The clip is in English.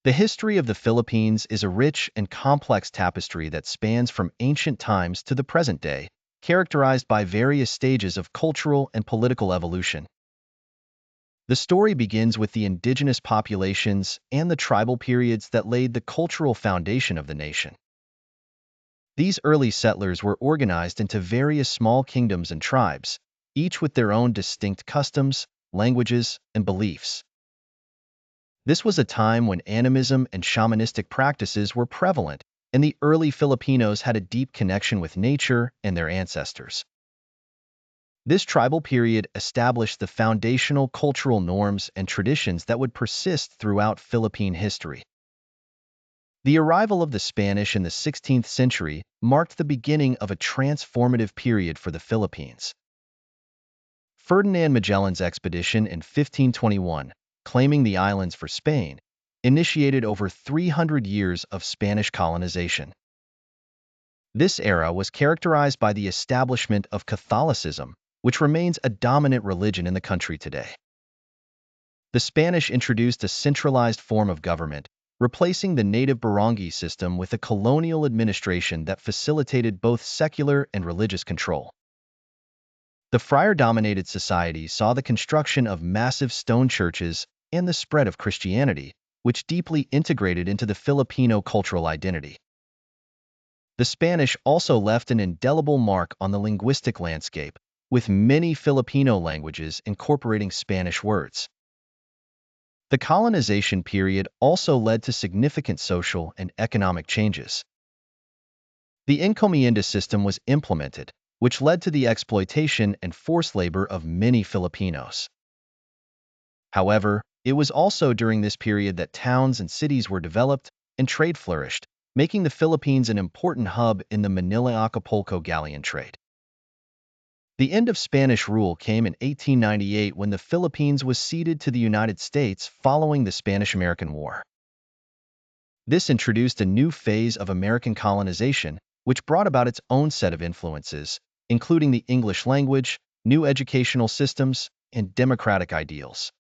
The history of the Philippines is a rich and complex tapestry that spans from ancient times to the present day, characterized by various stages of cultural and political evolution. The story begins with the indigenous populations and the tribal periods that laid the cultural foundation of the nation. These early settlers were organized into various small kingdoms and tribes, each with their own distinct customs, languages, and beliefs. This was a time when animism and shamanistic practices were prevalent, and the early Filipinos had a deep connection with nature and their ancestors. This tribal period established the foundational cultural norms and traditions that would persist throughout Philippine history. The arrival of the Spanish in the 16th century marked the beginning of a transformative period for the Philippines. Ferdinand Magellan's expedition in 1521, claiming the islands for Spain, initiated over 300 years of Spanish colonization. This era was characterized by the establishment of Catholicism, which remains a dominant religion in the country today. The Spanish introduced a centralized form of government, replacing the native barangay system with a colonial administration that facilitated both secular and religious control. The friar-dominated society saw the construction of massive stone churches and the spread of Christianity, which deeply integrated into the Filipino cultural identity. The Spanish also left an indelible mark on the linguistic landscape, with many Filipino languages incorporating Spanish words. The colonization period also led to significant social and economic changes. The encomienda system was implemented, which led to the exploitation and forced labor of many Filipinos. However, it was also during this period that towns and cities were developed and trade flourished, making the Philippines an important hub in the Manila-Acapulco galleon trade. The end of Spanish rule came in 1898 when the Philippines was ceded to the United States following the Spanish-American War. This introduced a new phase of American colonization, which brought about its own set of influences, including the English language, new educational systems, and democratic ideals.